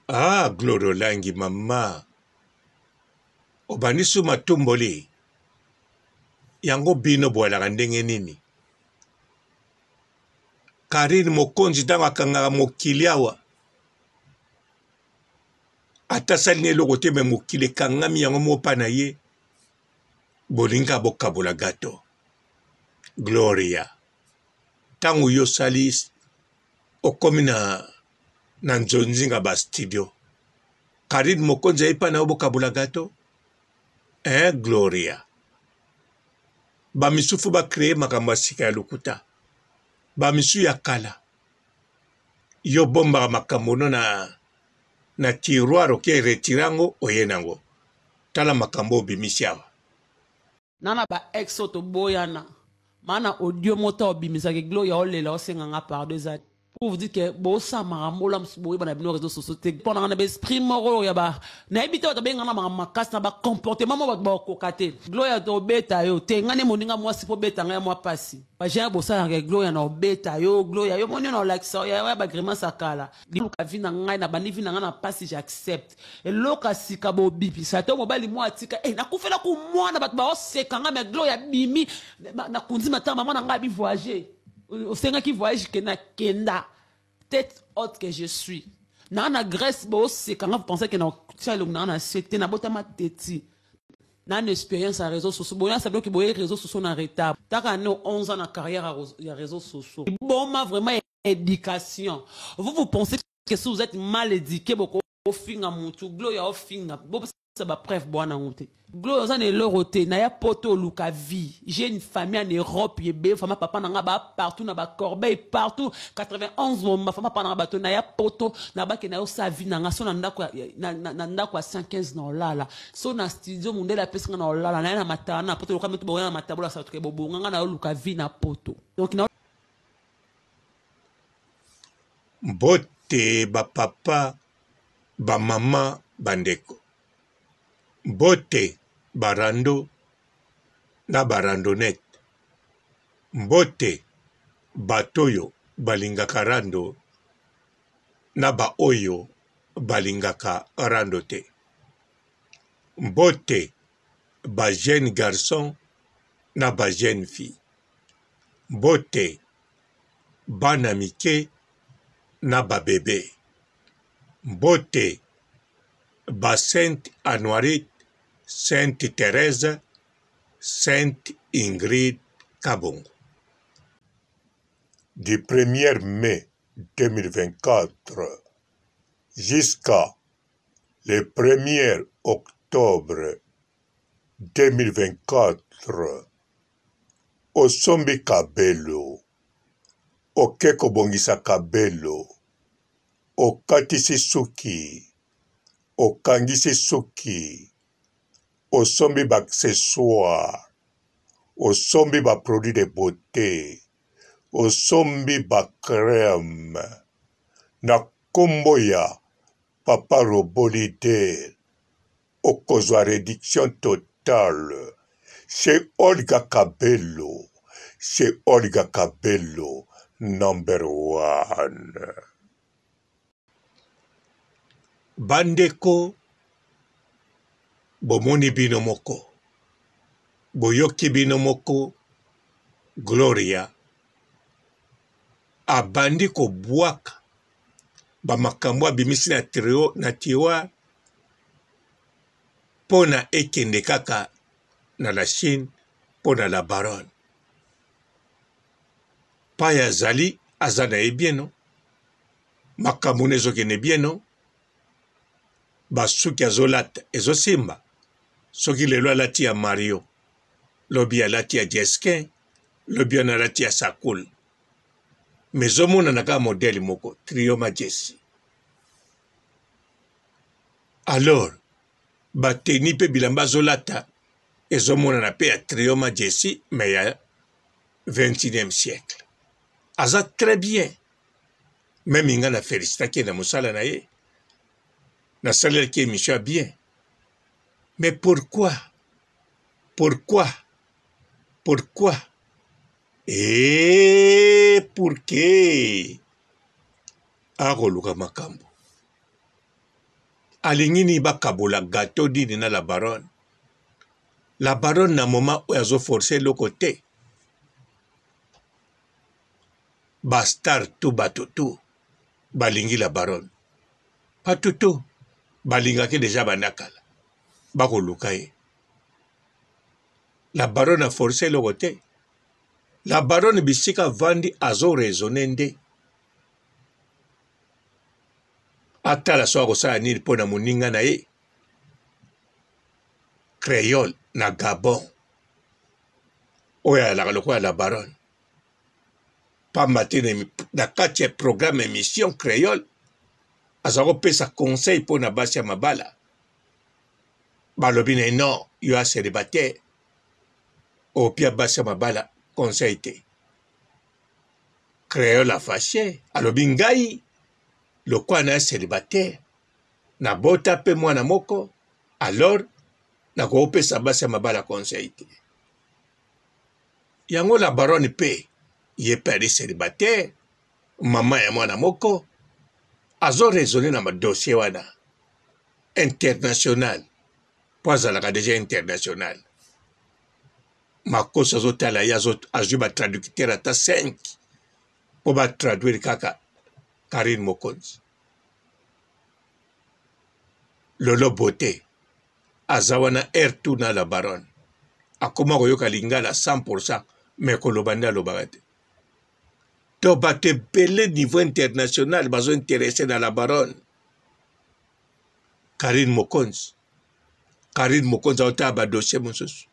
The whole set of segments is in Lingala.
Ah, Glorio Langi mama. Obanisu matumboli. Yango bino bwala ndenge nini. Karine mokonzi tanga kanga mokili awa. Atasali ne lokote me mokili kangami yango mopa na ye. Bolinga bokabula gato. Gloria. Tangu yo salis. Okomi na nzonzinga ba studio. Karine mokonzi aipa na bokabula gato. Gloria. Ba misufu ba kreye makambo sika ya lukuta. Ba misu ya kala. Yo bomba makambo no na tiroir oke retirango oyenango. Tala makambo bimisi awa. Nana ba exo to boyana. Mana audio mota obimisa ke Gloria olela osenganga par deux ans. Pour vous dire que bon ça maramola msuboyi bana bino réseaux sociaux te pendant na esprit moro ya ba na ebito to benga na makas na ba comportement mo ba kokate Gloria to beta yo te ngane moninga mwasi po beta ngaya mwa pasi ba jean bosa na Gloria na beta yo Gloria yo monyo na like ça ya ba grima sakala luka vina ngai na bani vina na pasi j'accepte et loka sika bo bipi sa to mobali mo atika na kufela ku mwana bat ba oseka ngame Gloria bimi na kunzima ta mama na ngai bi voyager au Sénégal qui voyage kenda tête haute que je suis na Grèce c'est quand vous pensez que na c'était na botama teti na une expérience à réseaux sociaux bon ça veut que les réseaux sociaux na retard t'as 11 ans na carrière à réseaux sociaux bon ma vraiment éducation vous pensez que si vous êtes mal éduqué beaucoup au finga mutu Gloria au finga ça va bref bwana ngote Gloria ça ne l'oroté na ya poto luka vie j'ai une famille en Europe yebe fama papa na ba partout na ba Corbeil partout 91 ma fama papa na ba to na ya poto na ba ke na yo sa vie na so na ndako na ndako 115 na olala so na studio mundela pesa na olala na matana poto luka meto bona matabola sa to bobonga na yo luka vie na poto donc na Bote ba papa ba mama bandeko. Mbote barando na barandonet. Mbote batoyo balingaka rando na ba oyo balingaka rando te. Mbote ba jeune garçon na ba jeune fille. Mbote bana mike na ba bébé. Mbote ba Sainte Anoirite, Sainte Thérèse, Sainte Ingrid Kabongo. Du 1er mai 2024 jusqu'à le 1er octobre 2024, osombi kabelo, okeko bongisa kabelo, okatisi suki, okangisi suki, osombi baccessoire, osombi ba produit de beauté, osombi ba crème, na kombo ya Papa Robolide, okozwa réduction totale, chez Olga Kabelo, chez Olga Kabelo, number 1. Bandeko, bomoni bino moko, boyoki bino moko, Gloria, abandi kobwaka, bamakambo abimisi na tiroir, pona ekende kaka na la Chine, pona la baronne. Paya zali, azana ebieno, makambo nezokende bieno, basuki azolata ezosimba soki lelo alati ya Mario lobi alati ya Jeskin lobi alati ya Sakul mezomona naka modèle moko Trio Majesty. Alors bateni pe bilamba azolata ezomona na pe ya Trio Majesty mais ya 21e siècle aza très bien même inga na félicitaki na mosala na ye na salaire qui est émission bien. Mais pourquoi? Et pour que? Agoluka makambo. alingini bakabola gâteau dini na la baronne. La baronne na moment où elle a forcé le côté. Bastar tout batutu. Balingi la baronne. Pas tout. Balinga ki déjà banakala. Bako lukaye. La baronne a forcé le côté. La baronne bisika vandi azo raisonné nde. Ata la soa kosala nini po na moninga na ye. Créole na Gabon. Oya la lokola la baronne. Pamba tene na kati ya programme émission créole. Azako pesa conseil po na basi ya mabala. Balobi ne non, yo a célibataire. O pia basi ya mabala conseil te. Créole a fâché. Alobi ngai. Lokwa na célibataire. Na bota pe mwana moko. Alors, na ko pesa basi ya mabala conseil te. Yango la baronne pe. Ye peri célibataire. Maman ya mwana moko. Azo raisonné na ma dossier wana. International. Pas alaka déjà international. Makosa zo tala ya zo azu ba traducteur ata 5. Po ba traduire kaka Karine Mokonzi. Lolo Bote. Azawana ertu na la baronne. Akoma koyoka lingala 100%. Mais kolobanda lobagate. To bate belé niveau international bazo intéressé dans la baronne. Karine Mokonzi. Karine Mokonzi aota ba dossier mosusu.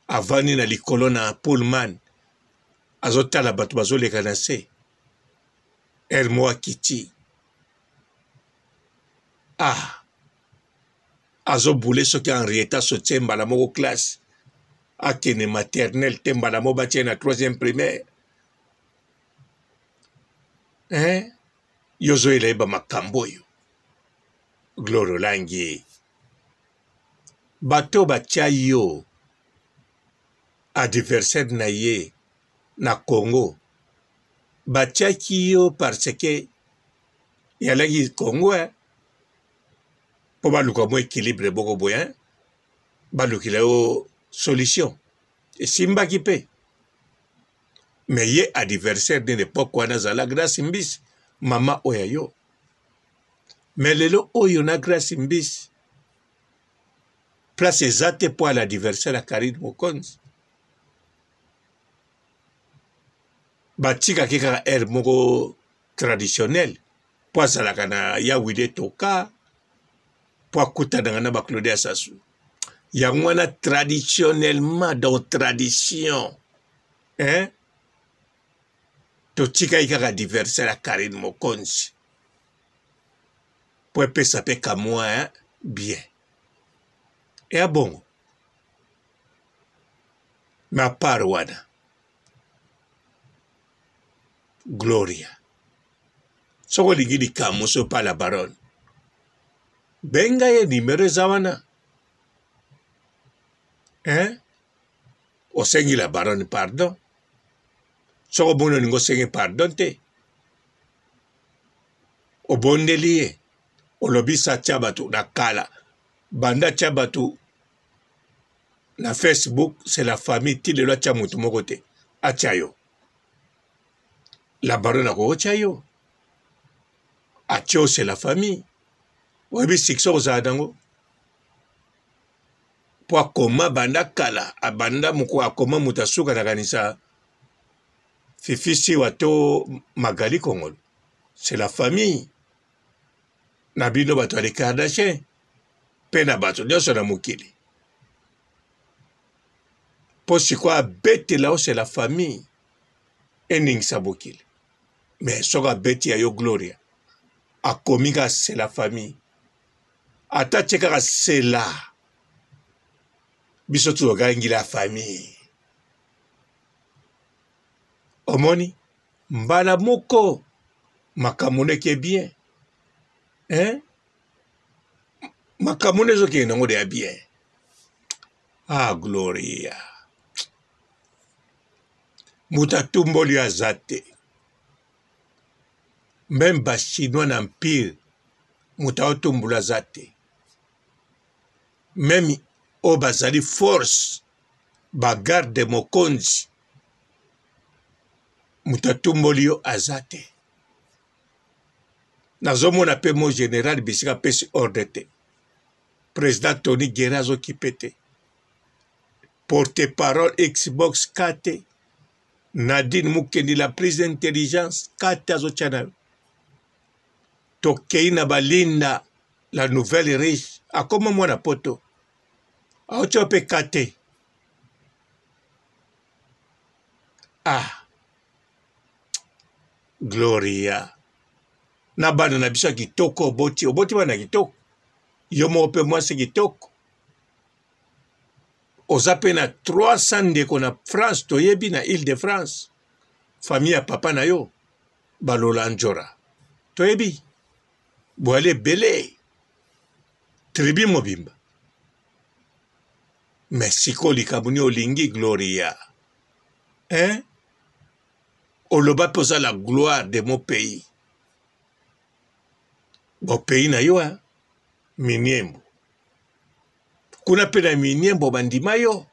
Avani na likolo na Pullman. Azota la batu bazo leka na se. Ermo Akiti. Ah. Azo boule soki Henrietta sotie mbala moko classe. Akene maternelle te mbala mo batie na 3e primaire. Hein? Yozo eleba makambo yo. Gloro langi. Bato batia yo. Adversaire na ye. Na Congo. Batia ki yo parce que yalagi Congo po baluka mo équilibre boko boyen. Balukila yo solution. Et simba ki pe. Mais ye adversaire de l'époque wana zala grâce mbis. Mama oya yo. Mais lelo oyo na grâce mbis. Place ezate po l'adversaire a Karine Mokonzi. Batika keka air moko traditionnel. Po azalaka na ya wide toka. Po akuta na ba Claude Assasou. Yango wana traditionnellement dans tradition. Hein? Totika ikaka adversaire a Karine Mokonzi. Po epesa pe kamwa bien. Et à bon. Ma part wana. Gloria. Soko ligidi kamuso pa la baronne. Benga ye numéro zawana. Hein? Osengi la baronne pardon. Soko bono ningo sengi pardon te. Obondeli ye. Olobisa tchabatu na kala. Banda tchabatu na Facebook, c'est la famille ti lelo tchamutu mokote. Achayo. La baronne a chayo. Achio, c'est la famille. Webi sikso zadango. Po akoma banda kala. Abanda muko akoma mutasuka na kanisa. Fifisi wato Magali Kongolo. C'est la famille. Nabino bato ale Kardashian. Pena bato nyoso na mukili. Po sikwa bete lao c'est la famille. Ening sabokili. Mais soka beti ya yo Gloria. Akomika c'est la famille. Ata chekaka c'est là. Bisotu ogangi la famille. Omoni. Mbala moko. Makamone ke bien. Hein? Makamone zo ke nango de bien. Ah, Gloria. Mutatumboli azate. Même bas chinois n'empire. muta otumbula aza te meme oyo bazali force bagarde mokonzi muta tumboli yo aza te nazomona mpe mo général bisika apesi ordre te président Tony Guerra azokipe te porte-parole Xbox kate Nadine Mukendi la prise d'intelligence kate azotya na yo tokei na balinda la nouvelle riche akoma mwana poto aotya mpe kate Gloria na bana na biso ya kitoko oboti bana kitoko yo moko mpe mwasi kitoko oza mpe na 300 ndeko na France toyebi na Île de France famille ya papa na yo balola njora toyebi boale ebele tribi mobimba mais siko likambo nini olingi Gloria oloba mpe oza la gloire de mon pays pays na yo Miniembo kuna mpe na Miniembo bandima yo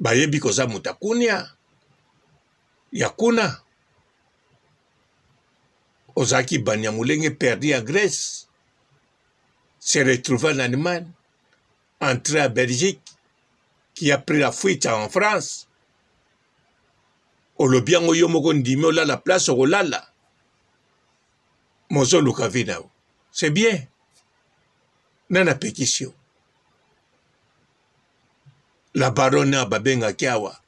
bayebi koza muta kunia ya kuna ozalaki banya mulenge perdu à Grèce se retrouva en Allemagne entré à Belgique qui a pris la fuite en France olobi yango yo moko ndimi olala place okolala mozoluka vi na yo c'est bien nana pétition la baronne a babengaki awa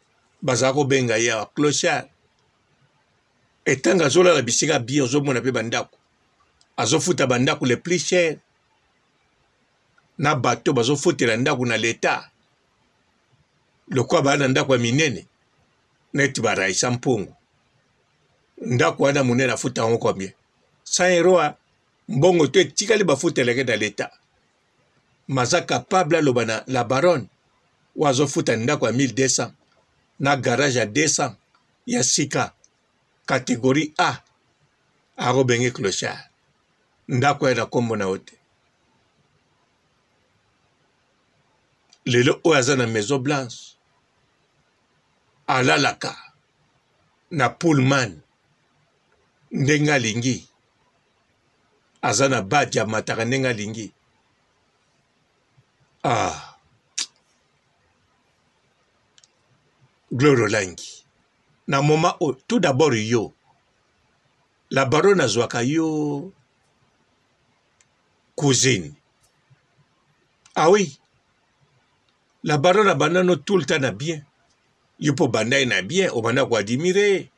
bazala kobenga ye awa clochard etanga azolala bisika bien ozomona mpe bandako azofuta bandako le plus cher na bato bazofutela ndako na leta lokwa baa na ndako ya minene neti baraisa mpungu ndako wana monene afuta yango combien 100 € mbongo to etikali bafuteleke na leta maza capable aloba na la baronne oyo azofuta ndako ya 1200 na garage ya 200 ya sika catégorie A akobenge clochard ndako ya na kombo na yo te lelo oyo aza na maison blanche alalaka na pullman ndenge alingi aza na badi amataka ndenge alingi Gloire Olangi na moment tout d'abord yo la baronne azwaka yo cousine oui la baronne abandano tout le temps na bien yo po bandai na bien obanda ko admirer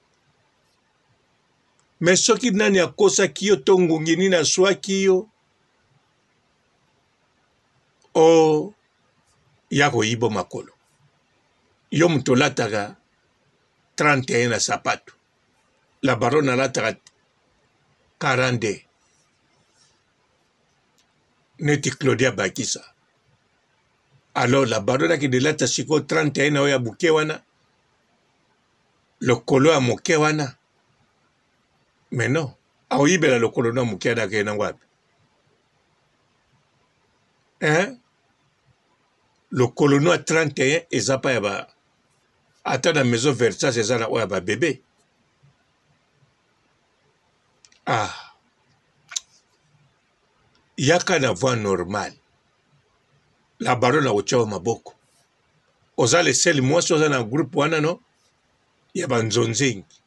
mais soki nani akosaki yo to ngungi nini aswaki yo ya koyiba makolo yo mutu olataka 31 na sapato la baronne alataka 42 neti Claudia Bakisa alors la baronne akende lata siko 31 na oyo ya buke wana lokolo ya moke wana mais non aoyibela lokolo na moke wana akende nango wapi lokolo no ya 31 eza pa ya ba ata na maison Versace eza na oyo ya babebe yaka na voie normale la baronne akotya yo maboko oza leseli mwasi oza na groupe wana no ya banzonzingi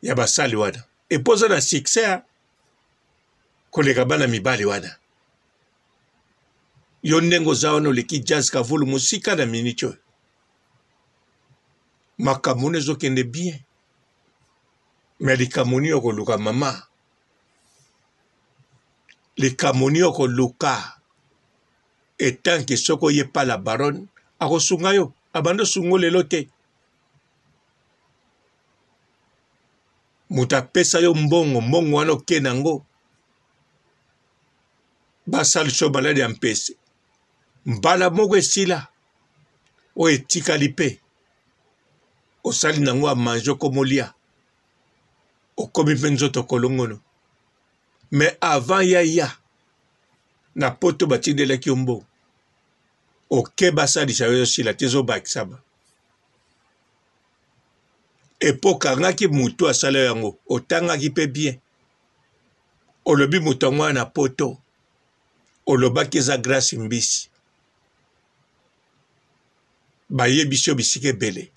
ya basali wana epo oza na succès koleka bana mibali wana yo ndenge oza wana oleki jazz kavulu mosika na miniti oyo makambo wana ezokende bien me likambo nini okoluka mama likambo nini okoluka etanke soki oye pa la baronne akosunga yo abanda osunga lelo te moto apesa yo mbongo wana oke nango basalisa yo maladi ya mpese mbala moko esila oyo etikali mpe osali nango amanje okomolia okomi mpe nzoto kolongono Mais avant ya na poto batindela kiombo oke basali chayo sila tezo bakisaba epoka ngaki mutu asala yango otanga ki pe bien olobi mutu na poto olobaki eza grâce mbisi bayebi so bisike bele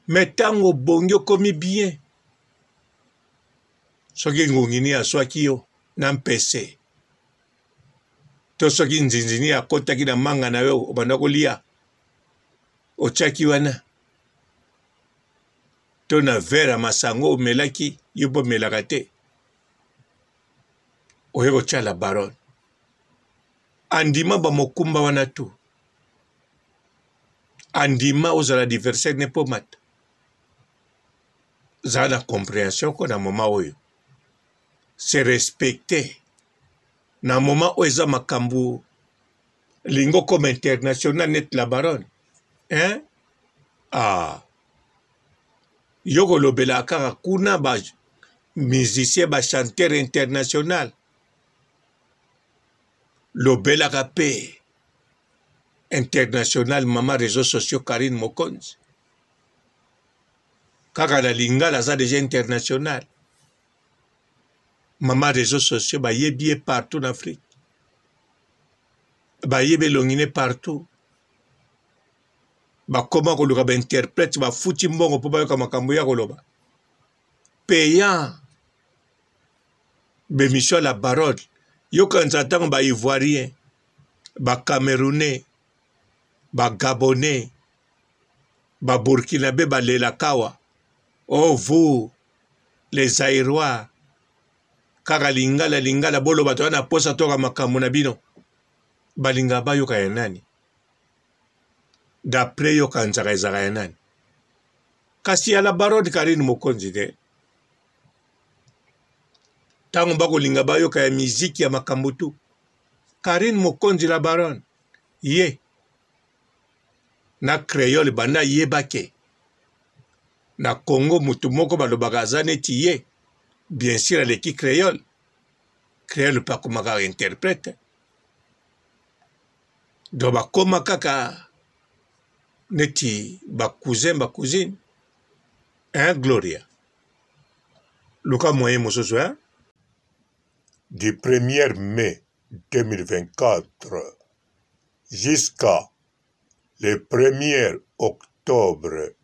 mais tango bongo komi bien soki ngongini aswaki yo na mpese to soki nzinzini akotaki na manga na yo obanda kolia otiaki wana to na vera masango omelaki yo mpo omelaka te oye kotia la baronne andima bamokumba wana tu andima ozala adversaire ne mpo mata zala na compréhension ko na moma oyo se respecter na moment oyo eza makambo lingo comme international net la baronne hein yo kolobela kaka kuna ba musicien ba chanteur international lobelaka pe international mama réseaux sociaux Karine Mokonzi kaka na lingala aza déjà international mama réseaux sociaux bayebi partout en Afrique bayebi longine partout bakoma koluka bainterprète bafuti mbongo mpo bayoka makambo ya koloba payant bémission la baronne yokanisa ntango baivoirien bacamerounais bagabonais baburkinabé balelakawa oh vous les aérois kaka lingala boloba to wana posa toka makambo na bino balinga bayoka ya nani d'après yoka nzaka ezaka ya nani kasi ya la baronne Karine Mokonzi te tango bakolinga bayoka ya miziki ya makambo tu Karine Mokonzi la baronne ye na créole banda yebake na Congo mutu moko balobaka aza neti ye bien sûr aleki créole pakomaka interprète do bakoma kaka neti bacousine hein Gloria luka moyen mosusu hein du 1er mai 2024 jusqu'à le 1er octobre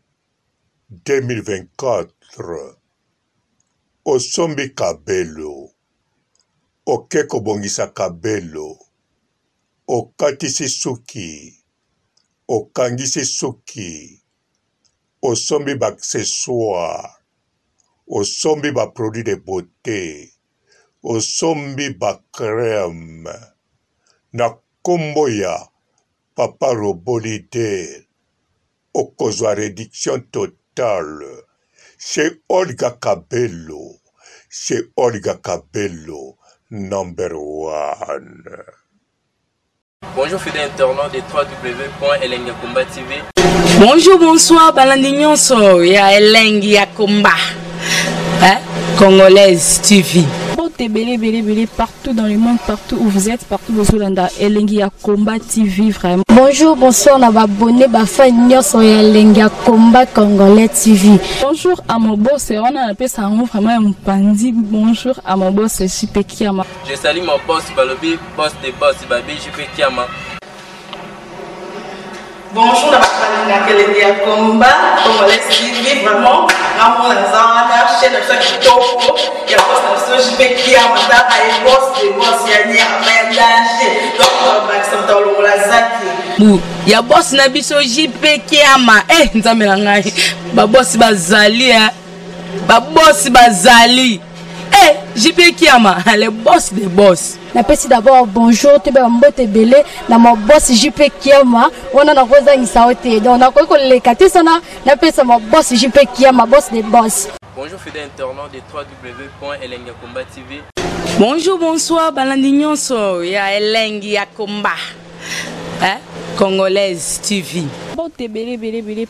2024 osombi kabelo oke kobongisa kabelo okatisi suki okangisi suki osombi baaccessoire osombi baproduit de beauté osombi bacrème na kombo ya papa Robolide okozwa réduction totale chez Olga Kabelo, number 1. Bonjour fidèles internautes de www.elengiakomba TV. Bonjour, bonsoir, balandi nyonso ya Elengi ya Komba, Congolaise TV. Belé partout dans le monde, partout où vous êtes, partout où vous êtes, Elengi ya Komba TV vraiment. Bonjour, bonsoir, on va abonner fan nyonso ya Elengi ya Komba Congolais TV. Bonjour à mon boss, on a appelé ça vraiment un pandi. Bonjour à mon boss, JP Kiama. Je salue mon boss Balobi, boss des boss Babi, JP Kiama. Bonjour, la Elengi ya Komba Congolais TV vraiment. Ramon Lazana, chaîne de ça qui topo, il y a pas de JP Kiama, et boss des boss, il y a un danger. Donc, on va accepter le Lazaki. Ya boss na biso JP Kiama nzamela ngai ba boss bazali ba boss bazali JP Kiama le boss des boss. Napesi d'abord bonjour te ba mbote belé na mon boss JP Kiama ona na koza ngisaote donc na ko lekate sana napesa mon boss JP Kiama boss des boss. Bonjour fidèles internautes de www.elengiakomba TV. Bonjour bonsoir balandi nyonso ya Elengi ya Komba Congolaise TV.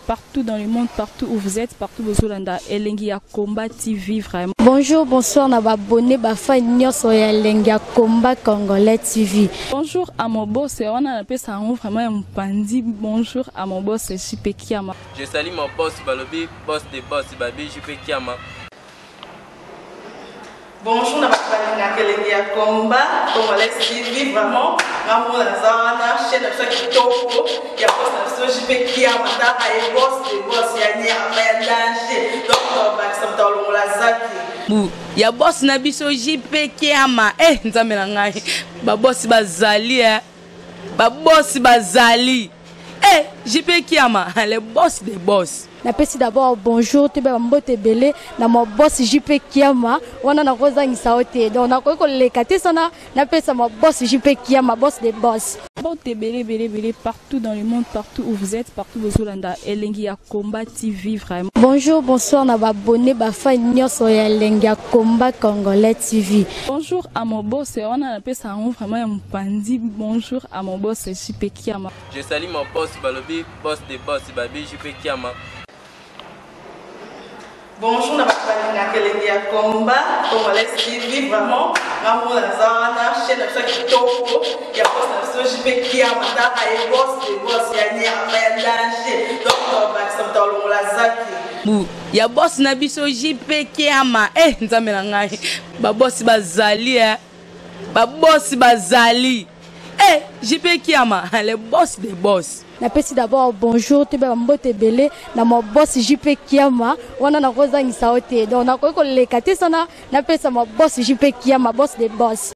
Partout dans le monde, partout où vous êtes, partout où vous êtes, Elengi a Combat TV vraiment. Bonjour, bonsoir, na abonné bafa nyonso ya Elengi a Combat Congolais TV. Bonjour à mon boss, on a appelé ça vraiment un pandi. Bonjour à mon boss, JP Kiama. Je salue mon boss Balobi, boss des boss Babi, JP Kiama. Bonjour, na Elengi a Combat Congolais TV vraiment. Ngamo na zana chaîne de chaque toko ya boss na JP Kiama ta ay boss des boss ya nyama ya danger. Donc ba samtalo la zaki. Ya boss na biso JP Kiama. Nzambe na ngai. Ba boss bazali ba boss bazali. JP Kiama, le boss des boss. Napesi d'abord bonjour te ba mbote belé na mo boss JP Kiama wana na koza ngisaote donc na ko lekate sana napesa mo boss JP Kiama boss des boss. Partout dans le monde, partout où vous êtes, partout où vous êtes, Elengi a Combat TV vraiment. Bonjour, bonsoir, na abonné bafa nyonso ya Elengi a Combat Congolais TV. Bonjour à mon boss, on a appelé ça vraiment un pandi. Bonjour à mon boss, JP Kiama. Je salue mon boss Balobi, boss des boss Babi, JP Kiama. Bonjour, na Elengi a Combat Congolais TV vraiment. Ngamo na zana chaîne de chaque toko ya boss na JP Kiama ta ay boss des boss ya nyama ya danger. Donc ba samtalo la zaki. Ya boss na biso JP Kiama. Nzambe na ngai. Ba boss bazali ba boss bazali. JP Kiama, le boss des boss. Napesi d'abord bonjour te ba mbote belé na mo boss JP Kiama wana na koza ngisaote donc na ko lekate sana napesa mo boss JP Kiama boss des boss.